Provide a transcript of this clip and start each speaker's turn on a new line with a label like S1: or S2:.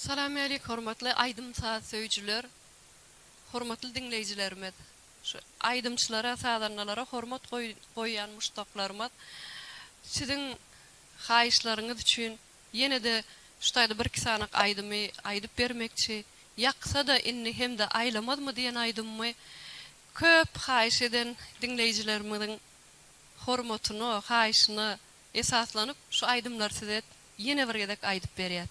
S1: Assalamu aleykum hormatly Aydym saat söýjüler, hormatly dinleýijilerimiz. Şu aydymçylara, sadarnalara hormat goýýan muştaklarymyz. Siziň haýyşlaryňyz üçin ýene-de şutaýda bir kisanyk aydymy aýdyp bermekçi, ýaksa da inni hemde aýlamadmy diýen aýdymmy köp haýyş eden dinleýijilerimiziň hormatyny, haýyşyny esaslanyp şu aýdymlar size ýene bir gezek aýdyp berýär.